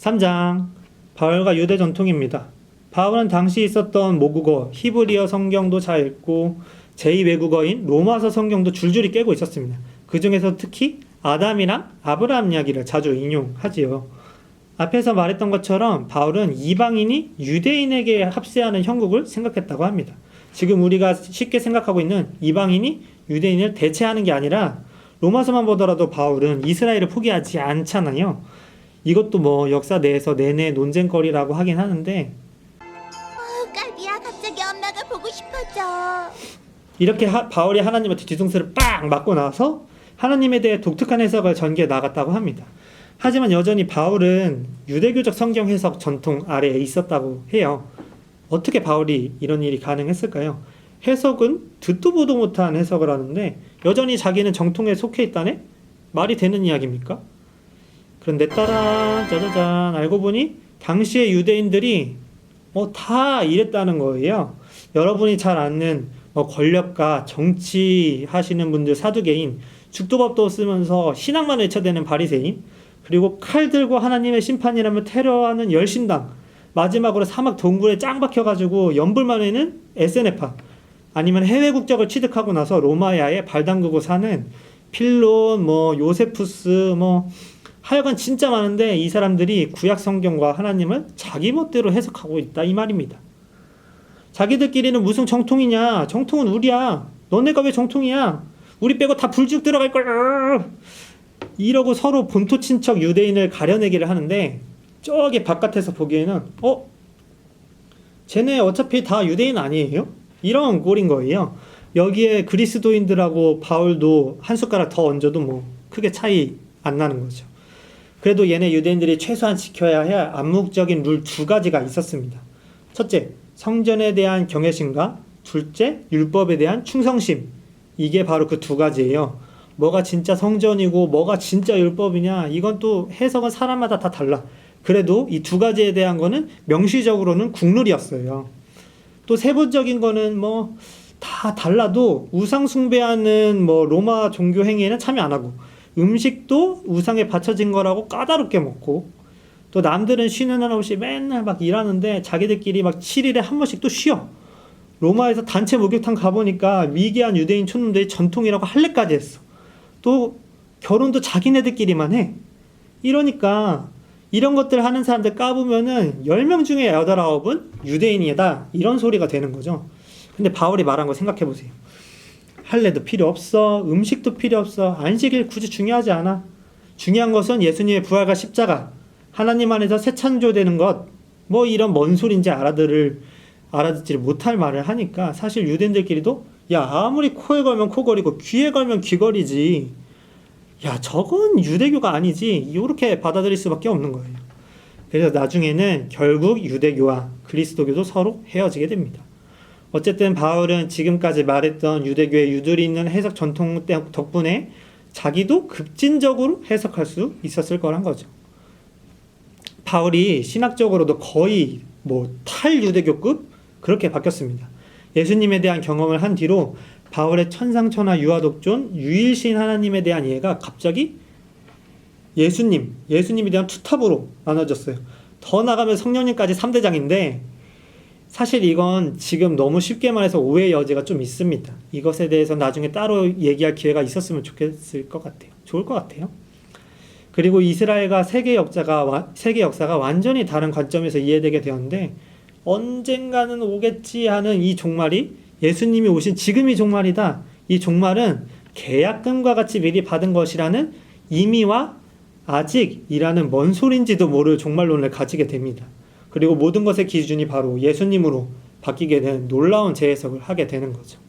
3장 바울과 유대 전통입니다. 바울은 당시 있었던 모국어 히브리어 성경도 잘 읽고 제2외국어인 로마서 성경도 줄줄이 깨고 있었습니다. 그 중에서 특히 아담이랑 아브라함 이야기를 자주 인용하지요. 앞에서 말했던 것처럼 바울은 이방인이 유대인에게 합세하는 형국을 생각했다고 합니다. 지금 우리가 쉽게 생각하고 있는 이방인이 유대인을 대체하는 게 아니라 로마서만 보더라도 바울은 이스라엘을 포기하지 않잖아요. 이것도 뭐 역사 내에서 내내 논쟁거리라고 하긴 하는데 깔비야, 갑자기 엄마가 보고 싶어져. 이렇게 바울이 하나님한테 뒤통수를 빵 맞고 나서 하나님에 대해 독특한 해석을 전개해 나갔다고 합니다. 하지만 여전히 바울은 유대교적 성경 해석 전통 아래에 있었다고 해요. 어떻게 바울이 이런 일이 가능했을까요? 해석은 듣도 보도 못한 해석을 하는데 여전히 자기는 정통에 속해 있다네? 말이 되는 이야기입니까? 그런데 따란 짜자잔 알고 보니 당시의 유대인들이 다 이랬다는 거예요. 여러분이 잘 아는 권력가, 정치하시는 분들, 사두개인, 죽도밥도 쓰면서 신앙만 외쳐대는 바리새인, 그리고 칼 들고 하나님의 심판이라며 테러하는 열신당, 마지막으로 사막 동굴에 짱 박혀가지고 연불만 회는 SNF파, 아니면 해외 국적을 취득하고 나서 로마야에 발 담그고 사는 필론, 요세푸스, 하여간 진짜 많은데 이 사람들이 구약 성경과 하나님을 자기 멋대로 해석하고 있다 이 말입니다. 자기들끼리는 무슨 정통이냐? 정통은 우리야. 너네가 왜 정통이야? 우리 빼고 다 불쭉 들어갈 거야. 이러고 서로 본토 친척 유대인을 가려내기를 하는데 저기 바깥에서 보기에는 쟤네 어차피 다 유대인 아니에요? 이런 꼴인 거예요. 여기에 그리스도인들하고 바울도 한 숟가락 더 얹어도 크게 차이 안 나는 거죠. 그래도 얘네 유대인들이 최소한 지켜야 할 암묵적인 룰 두 가지가 있었습니다. 첫째, 성전에 대한 경외심과 둘째, 율법에 대한 충성심. 이게 바로 그 두 가지예요. 뭐가 진짜 성전이고 뭐가 진짜 율법이냐 이건 또 해석은 사람마다 다 달라. 그래도 이 두 가지에 대한 거는 명시적으로는 국룰이었어요. 또 세부적인 거는 다 달라도 우상 숭배하는 로마 종교 행위에는 참여 안 하고 음식도 우상에 바쳐진 거라고 까다롭게 먹고 또 남들은 쉬는 날 없이 맨날 막 일하는데 자기들끼리 막 7일에 한 번씩 또 쉬어. 로마에서 단체 목욕탕 가보니까 미개한 유대인 촌놈들이 전통이라고 할례까지 했어. 또 결혼도 자기네들끼리만 해. 이러니까 이런 것들 하는 사람들 까보면은 10명 중에 8, 9은 유대인이다 이런 소리가 되는 거죠. 근데 바울이 말한 거 생각해보세요. 할례도 필요 없어. 음식도 필요 없어. 안식일 굳이 중요하지 않아. 중요한 것은 예수님의 부활과 십자가, 하나님 안에서 새 창조되는 것, 이런 뭔 소린지 알아듣지를 못할 말을 하니까 사실 유대인들끼리도 야 아무리 코에 걸면 코걸이고 귀에 걸면 귀걸이지 야 저건 유대교가 아니지 이렇게 받아들일 수밖에 없는 거예요. 그래서 나중에는 결국 유대교와 그리스도교도 서로 헤어지게 됩니다. 어쨌든 바울은 지금까지 말했던 유대교의 유들이 있는 해석 전통 덕분에 자기도 급진적으로 해석할 수 있었을 거란 거죠. 바울이 신학적으로도 거의 탈유대교급 그렇게 바뀌었습니다. 예수님에 대한 경험을 한 뒤로 바울의 천상천하 유아독존 유일신 하나님에 대한 이해가 갑자기 예수님에 대한 투탑으로 나눠졌어요. 더 나가면 성령님까지 3대장인데 사실 이건 지금 너무 쉽게 말해서 오해의 여지가 좀 있습니다. 이것에 대해서 나중에 따로 얘기할 기회가 있었으면 좋을 것 같아요. 그리고 이스라엘과 세계 역사가 완전히 다른 관점에서 이해되게 되었는데 언젠가는 오겠지 하는 이 종말이 예수님이 오신 지금이 종말이다. 이 종말은 계약금과 같이 미리 받은 것이라는 의미와 아직이라는 뭔 소린지도 모를 종말론을 가지게 됩니다. 그리고 모든 것의 기준이 바로 예수님으로 바뀌게 된 놀라운 재해석을 하게 되는 거죠.